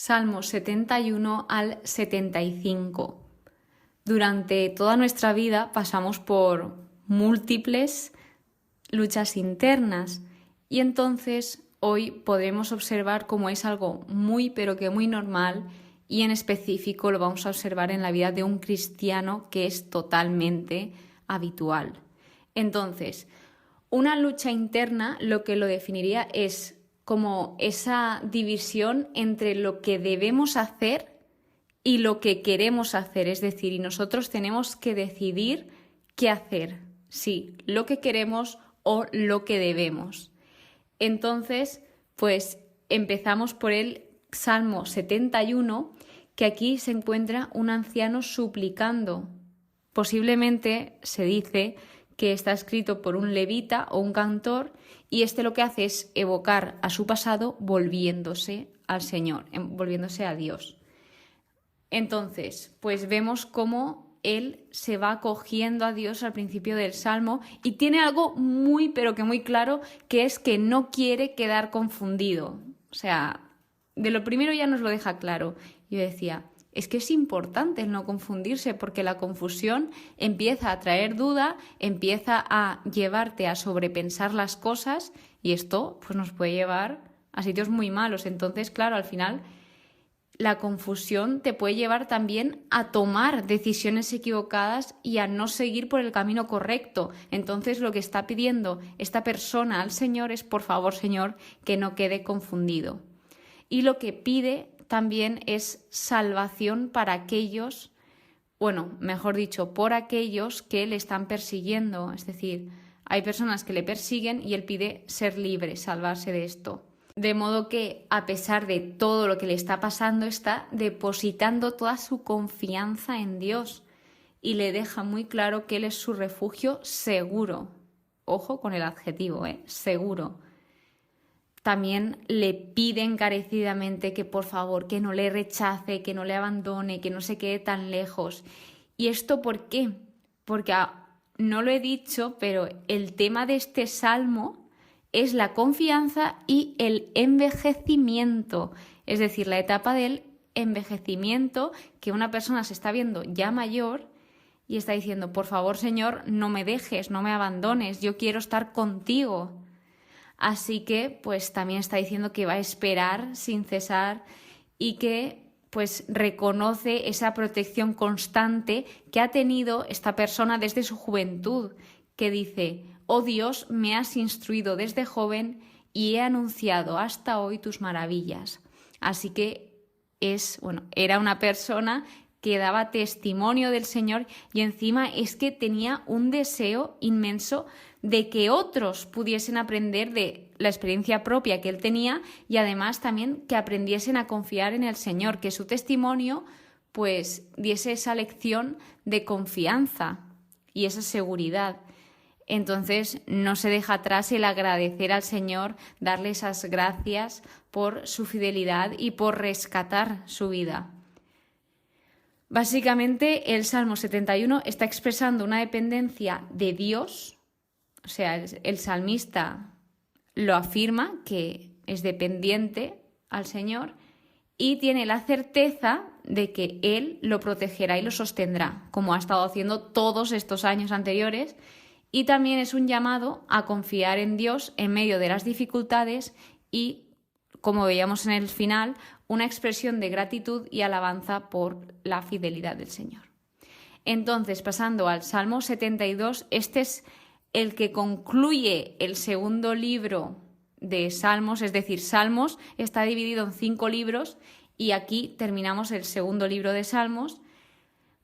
Salmos 71 al 75. Durante toda nuestra vida pasamos por múltiples luchas internas y entonces hoy podemos observar cómo es algo muy pero que muy normal y en específico lo vamos a observar en la vida de un cristiano que es totalmente habitual. Entonces, una lucha interna lo que lo definiría es como esa división entre lo que debemos hacer y lo que queremos hacer, es decir, y nosotros tenemos que decidir qué hacer, si lo que queremos o lo que debemos. Entonces, pues empezamos por el Salmo 71, que aquí se encuentra un anciano suplicando. Posiblemente se dice que está escrito por un levita o un cantor y lo que hace es evocar a su pasado volviéndose al Señor, volviéndose a Dios. Entonces, pues vemos cómo él se va acogiendo a Dios al principio del Salmo y tiene algo muy, pero que muy claro, que es que no quiere quedar confundido. O sea, de lo primero ya nos lo deja claro. Yo decía, es que es importante el no confundirse porque la confusión empieza a traer duda, empieza a llevarte a sobrepensar las cosas y esto pues nos puede llevar a sitios muy malos. Entonces, claro, al final la confusión te puede llevar también a tomar decisiones equivocadas y a no seguir por el camino correcto. Entonces, lo que está pidiendo esta persona al Señor es, por favor, Señor, que no quede confundido. Y lo que pide también es salvación para aquellos, mejor dicho, por aquellos que le están persiguiendo. Es decir, hay personas que le persiguen y él pide ser libre, salvarse de esto. De modo que, a pesar de todo lo que le está pasando, está depositando toda su confianza en Dios y le deja muy claro que Él es su refugio seguro. Ojo con el adjetivo, seguro. También le pide encarecidamente que por favor, que no le rechace, que no le abandone, que no se quede tan lejos. ¿Y esto por qué? Porque no lo he dicho, pero el tema de este salmo es la confianza y el envejecimiento, es decir, la etapa del envejecimiento que una persona se está viendo ya mayor y está diciendo, por favor, Señor, no me dejes, no me abandones, yo quiero estar contigo. Así que pues también está diciendo que va a esperar sin cesar y que pues reconoce esa protección constante que ha tenido esta persona desde su juventud, que dice, oh Dios, me has instruido desde joven y he anunciado hasta hoy tus maravillas. Así que era una persona que daba testimonio del Señor y encima es que tenía un deseo inmenso de que otros pudiesen aprender de la experiencia propia que él tenía y además también que aprendiesen a confiar en el Señor, que su testimonio pues diese esa lección de confianza y esa seguridad. Entonces no se deja atrás el agradecer al Señor, darle esas gracias por su fidelidad y por rescatar su vida. Básicamente el Salmo 71 está expresando una dependencia de Dios, o sea, el salmista lo afirma que es dependiente al Señor y tiene la certeza de que Él lo protegerá y lo sostendrá, como ha estado haciendo todos estos años anteriores, y también es un llamado a confiar en Dios en medio de las dificultades y, como veíamos en el final, una expresión de gratitud y alabanza por la fidelidad del Señor. Entonces, pasando al Salmo 72, este es el que concluye el segundo libro de Salmos, es decir, Salmos está dividido en 5 libros y aquí terminamos el segundo libro de Salmos.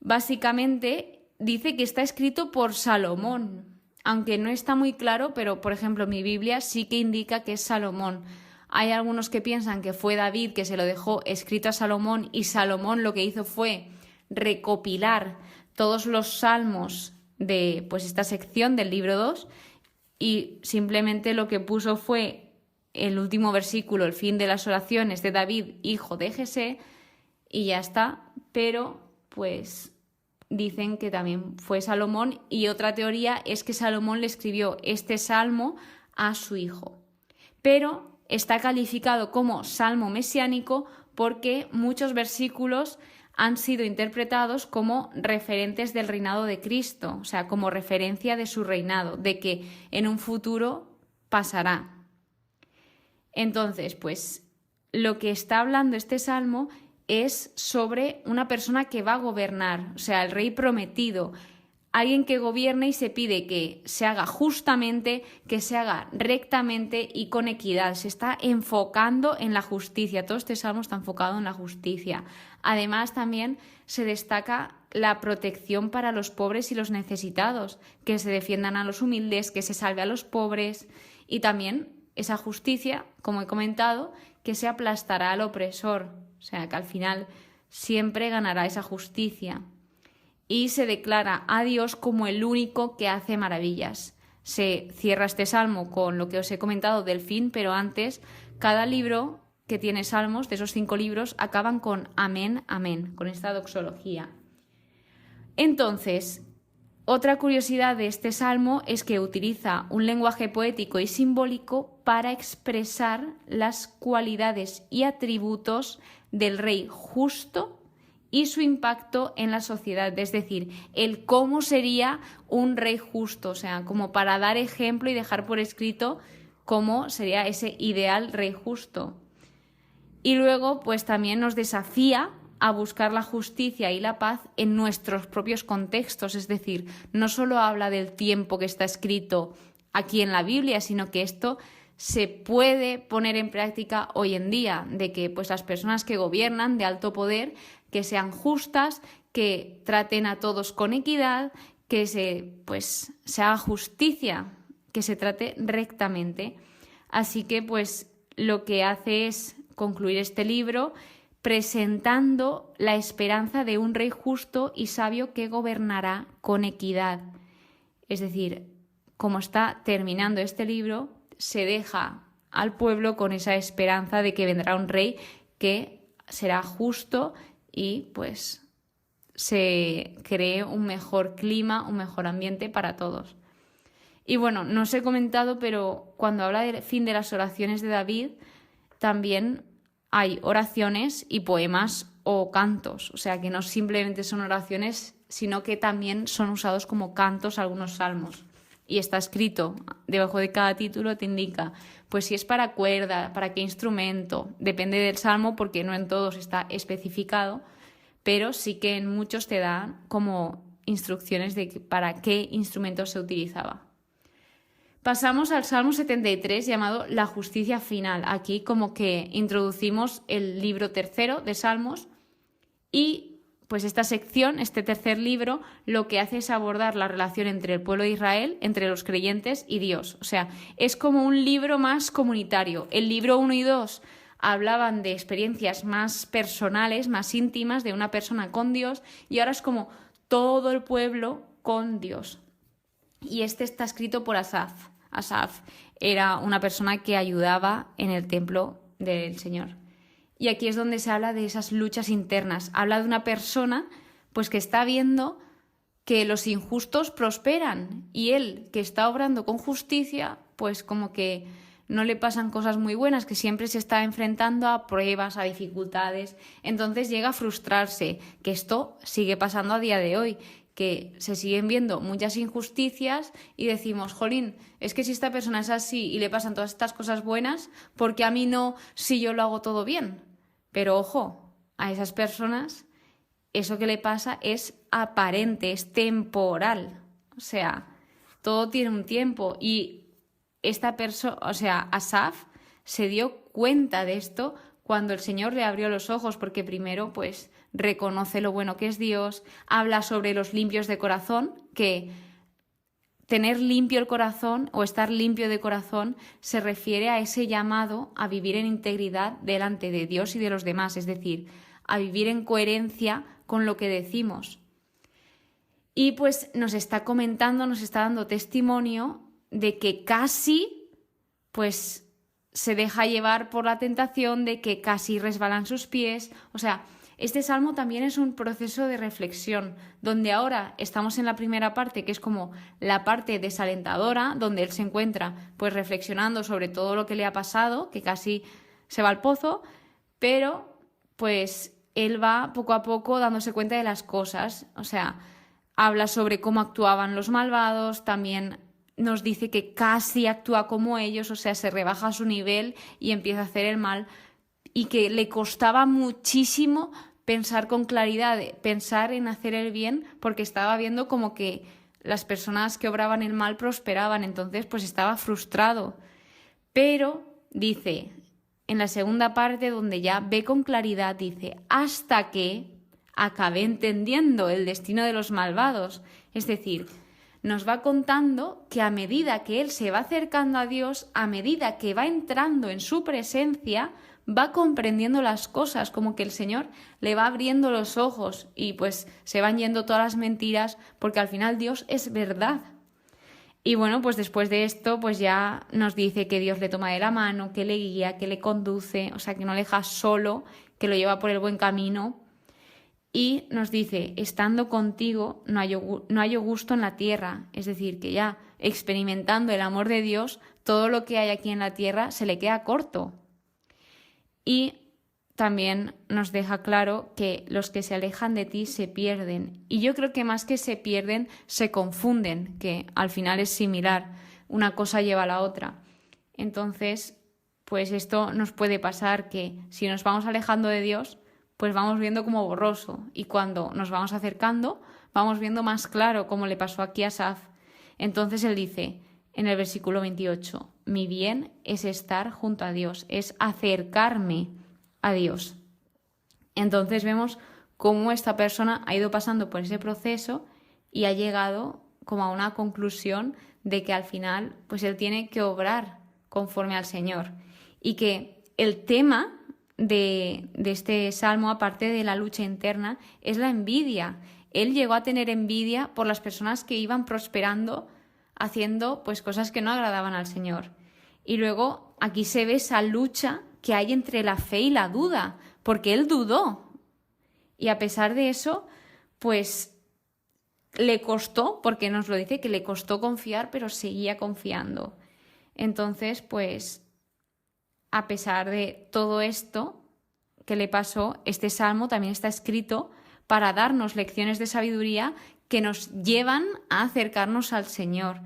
Básicamente dice que está escrito por Salomón, aunque no está muy claro, pero por ejemplo mi Biblia sí que indica que es Salomón. Hay algunos que piensan que fue David que se lo dejó escrito a Salomón y Salomón lo que hizo fue recopilar todos los salmos de esta sección del libro 2 y simplemente lo que puso fue el último versículo, el fin de las oraciones de David, hijo de Jesé, y ya está, pero pues dicen que también fue Salomón y otra teoría es que Salomón le escribió este salmo a su hijo. Pero está calificado como salmo mesiánico porque muchos versículos han sido interpretados como referentes del reinado de Cristo, o sea, como referencia de su reinado, de que en un futuro pasará. Entonces, pues lo que está hablando este salmo es sobre una persona que va a gobernar, o sea, el rey prometido, alguien que gobierne y se pide que se haga justamente, que se haga rectamente y con equidad. Se está enfocando en la justicia. Todo este salmo está enfocado en la justicia. Además, también se destaca la protección para los pobres y los necesitados, que se defiendan a los humildes, que se salve a los pobres y también esa justicia, como he comentado, que se aplastará al opresor. O sea, que al final siempre ganará esa justicia. Y se declara a Dios como el único que hace maravillas. Se cierra este salmo con lo que os he comentado del fin, pero antes, cada libro que tiene salmos, de esos 5 libros, acaban con amén, amén, con esta doxología. Entonces, otra curiosidad de este salmo es que utiliza un lenguaje poético y simbólico para expresar las cualidades y atributos del rey justo y su impacto en la sociedad, es decir, el cómo sería un rey justo, o sea, como para dar ejemplo y dejar por escrito cómo sería ese ideal rey justo. Y luego, pues también nos desafía a buscar la justicia y la paz en nuestros propios contextos, es decir, no solo habla del tiempo que está escrito aquí en la Biblia, sino que esto se puede poner en práctica hoy en día, de que pues las personas que gobiernan de alto poder, que sean justas, que traten a todos con equidad, que se haga justicia, que se trate rectamente. Así que pues lo que hace es concluir este libro presentando la esperanza de un rey justo y sabio que gobernará con equidad. Es decir, como está terminando este libro, se deja al pueblo con esa esperanza de que vendrá un rey que será justo y pues se cree un mejor clima, un mejor ambiente para todos. Y bueno, no os he comentado, pero cuando habla del fin de las oraciones de David, también hay oraciones y poemas o cantos, o sea que no simplemente son oraciones, sino que también son usados como cantos algunos salmos. Y está escrito, debajo de cada título te indica, pues si es para cuerda, para qué instrumento, depende del salmo porque no en todos está especificado, pero sí que en muchos te dan como instrucciones de para qué instrumento se utilizaba. Pasamos al Salmo 73 llamado La justicia final. Aquí como que introducimos el libro tercero de Salmos y pues esta sección, este tercer libro, lo que hace es abordar la relación entre el pueblo de Israel, entre los creyentes y Dios. O sea, es como un libro más comunitario. El libro 1 y 2 hablaban de experiencias más personales, más íntimas de una persona con Dios y ahora es como todo el pueblo con Dios. Y este está escrito por Asaf. Asaf era una persona que ayudaba en el templo del Señor. Y aquí es donde se habla de esas luchas internas. Habla de una persona pues que está viendo que los injustos prosperan y él, que está obrando con justicia, pues como que no le pasan cosas muy buenas, que siempre se está enfrentando a pruebas, a dificultades. Entonces llega a frustrarse, que esto sigue pasando a día de hoy, que se siguen viendo muchas injusticias y decimos, jolín, es que si esta persona es así y le pasan todas estas cosas buenas, ¿por qué a mí no si yo lo hago todo bien? Pero ojo, a esas personas eso que le pasa es aparente, es temporal. O sea, todo tiene un tiempo y esta persona, o sea, Asaf se dio cuenta de esto cuando el Señor le abrió los ojos, porque primero pues reconoce lo bueno que es Dios, habla sobre los limpios de corazón, que tener limpio el corazón o estar limpio de corazón se refiere a ese llamado a vivir en integridad delante de Dios y de los demás, es decir, a vivir en coherencia con lo que decimos. Y pues nos está comentando, nos está dando testimonio de que casi pues se deja llevar por la tentación, de que casi resbalan sus pies. O sea, este salmo también es un proceso de reflexión, donde ahora estamos en la primera parte, que es como la parte desalentadora, donde él se encuentra pues reflexionando sobre todo lo que le ha pasado, que casi se va al pozo, pero pues él va poco a poco dándose cuenta de las cosas. O sea, habla sobre cómo actuaban los malvados, también nos dice que casi actúa como ellos, o sea, se rebaja a su nivel y empieza a hacer el mal, y que le costaba muchísimo pensar con claridad, pensar en hacer el bien, porque estaba viendo como que las personas que obraban el mal prosperaban, entonces pues estaba frustrado. Pero dice, en la segunda parte donde ya ve con claridad, dice, hasta que acabé entendiendo el destino de los malvados. Es decir, nos va contando que a medida que él se va acercando a Dios, a medida que va entrando en su presencia, va comprendiendo las cosas, como que el Señor le va abriendo los ojos y pues se van yendo todas las mentiras, porque al final Dios es verdad. Y bueno, pues después de esto, pues ya nos dice que Dios le toma de la mano, que le guía, que le conduce, o sea, que no le deja solo, que lo lleva por el buen camino. Y nos dice, estando contigo no hallo gusto en la tierra. Es decir, que ya experimentando el amor de Dios, todo lo que hay aquí en la tierra se le queda corto. Y también nos deja claro que los que se alejan de ti se pierden. Y yo creo que más que se pierden, se confunden, que al final es similar. Una cosa lleva a la otra. Entonces, pues esto nos puede pasar, que si nos vamos alejando de Dios, pues vamos viendo como borroso, y cuando nos vamos acercando vamos viendo más claro, como le pasó aquí a Asaf. Entonces él dice en el versículo 28, mi bien es estar junto a Dios, es acercarme a Dios. Entonces vemos cómo esta persona ha ido pasando por ese proceso y ha llegado como a una conclusión de que al final pues él tiene que obrar conforme al Señor, y que el tema de este salmo, aparte de la lucha interna, es la envidia. Él llegó a tener envidia por las personas que iban prosperando haciendo pues cosas que no agradaban al Señor. Y luego aquí se ve esa lucha que hay entre la fe y la duda, porque él dudó. Y a pesar de eso, pues le costó, porque nos lo dice que le costó confiar, pero seguía confiando. Entonces, pues a pesar de todo esto que le pasó, este salmo también está escrito para darnos lecciones de sabiduría que nos llevan a acercarnos al Señor.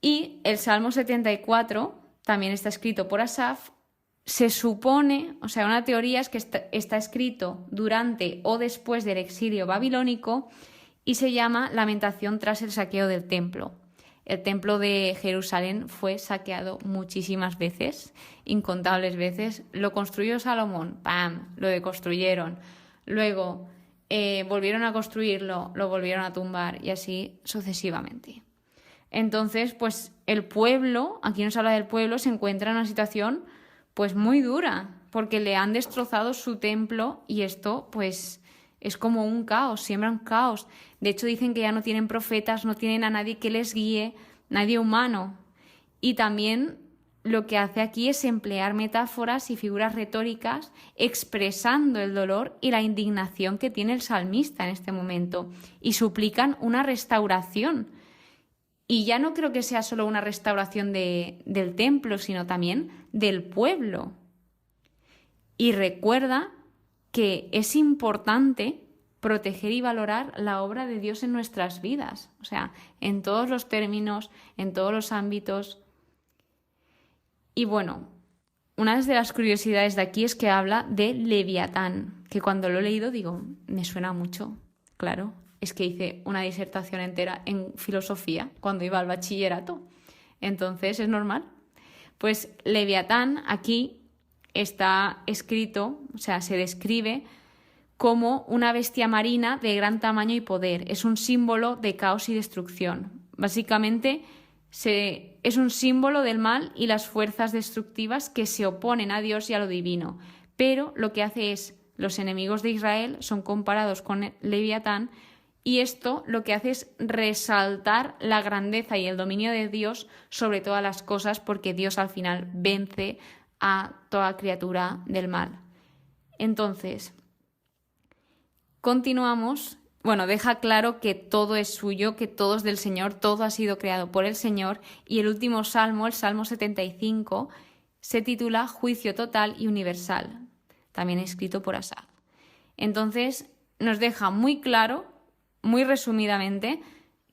Y el Salmo 74 también está escrito por Asaf. Se supone, o sea, una teoría es que está escrito durante o después del exilio babilónico y se llama Lamentación tras el saqueo del templo. El templo de Jerusalén fue saqueado muchísimas veces, incontables veces. Lo construyó Salomón, ¡pam!, lo deconstruyeron. Luego volvieron a construirlo, lo volvieron a tumbar, y así sucesivamente. Entonces, pues el pueblo, aquí nos habla del pueblo, se encuentra en una situación pues muy dura, porque le han destrozado su templo, y esto pues es como un caos, siembran caos. De hecho, dicen que ya no tienen profetas, no tienen a nadie que les guíe, nadie humano. Y también lo que hace aquí es emplear metáforas y figuras retóricas expresando el dolor y la indignación que tiene el salmista en este momento, y suplican una restauración. Y ya no creo que sea solo una restauración del templo, sino también del pueblo. Y recuerda que es importante proteger y valorar la obra de Dios en nuestras vidas, o sea, en todos los términos, en todos los ámbitos. Y bueno, una de las curiosidades de aquí es que habla de Leviatán, que cuando lo he leído digo, me suena mucho, claro, es que hice una disertación entera en filosofía cuando iba al bachillerato, entonces es normal. Pues Leviatán aquí está escrito, o sea, se describe como una bestia marina de gran tamaño y poder. Es un símbolo de caos y destrucción. Básicamente es un símbolo del mal y las fuerzas destructivas que se oponen a Dios y a lo divino. Pero lo que hace es, los enemigos de Israel son comparados con Leviatán, y esto lo que hace es resaltar la grandeza y el dominio de Dios sobre todas las cosas, porque Dios al final vence a toda criatura del mal. Entonces, continuamos. Bueno, deja claro que todo es suyo, que todo es del Señor, todo ha sido creado por el Señor. Y el último salmo, el Salmo 75, se titula Juicio total y universal. también escrito por Asaf. Entonces nos deja muy claro, muy resumidamente,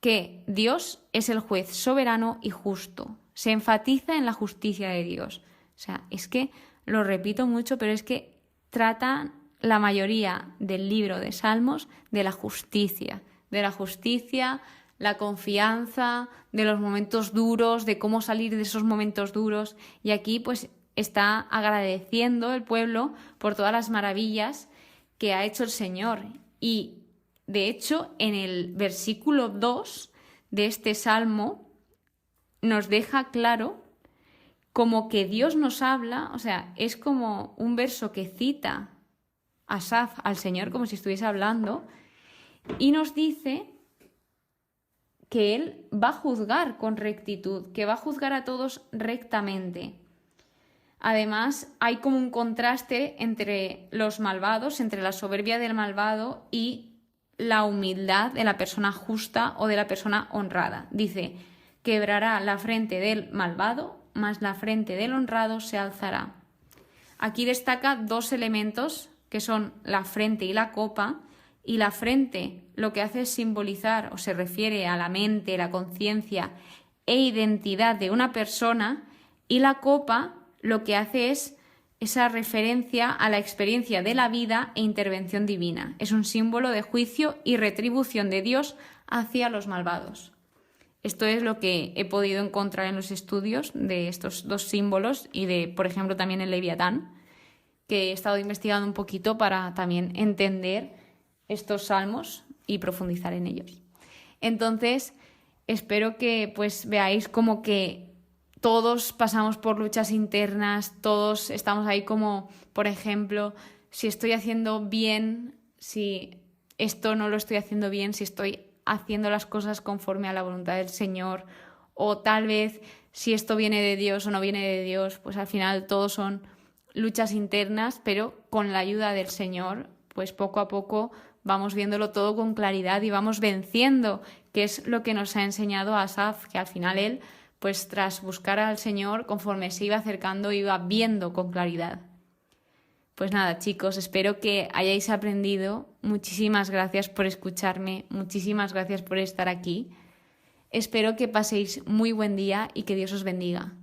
que Dios es el juez soberano y justo. Se enfatiza en la justicia de Dios. O sea, es que lo repito mucho, pero es que trata la mayoría del libro de Salmos de la justicia, la confianza, de los momentos duros, de cómo salir de esos momentos duros. Y aquí pues está agradeciendo el pueblo por todas las maravillas que ha hecho el Señor. Y de hecho, en el versículo 2 de este salmo nos deja claro como que Dios nos habla, o sea, es como un verso que cita a Asaf al Señor como si estuviese hablando y nos dice que Él va a juzgar con rectitud, que va a juzgar a todos rectamente. Además, hay como un contraste entre los malvados, entre la soberbia del malvado y la humildad de la persona justa o de la persona honrada. Dice, quebrará la frente del malvado, mas la frente del honrado se alzará. Aquí destaca dos elementos que son la frente y la copa, y la frente lo que hace es simbolizar o se refiere a la mente, la conciencia e identidad de una persona, y la copa lo que hace es esa referencia a la experiencia de la vida e intervención divina. Es un símbolo de juicio y retribución de Dios hacia los malvados. Esto es lo que he podido encontrar en los estudios de estos dos símbolos y de, por ejemplo, también el Leviatán, que he estado investigando un poquito para también entender estos salmos y profundizar en ellos. Entonces, espero que pues veáis como que todos pasamos por luchas internas, todos estamos ahí como, por ejemplo, si estoy haciendo bien, si esto no lo estoy haciendo bien, si estoy haciendo las cosas conforme a la voluntad del Señor, o tal vez si esto viene de Dios o no viene de Dios, pues al final todos son luchas internas, pero con la ayuda del Señor, pues poco a poco vamos viéndolo todo con claridad y vamos venciendo, que es lo que nos ha enseñado Asaf, que al final él, pues tras buscar al Señor, conforme se iba acercando, iba viendo con claridad. Pues nada, chicos, espero que hayáis aprendido. Muchísimas gracias por escucharme, muchísimas gracias por estar aquí. Espero que paséis muy buen día y que Dios os bendiga.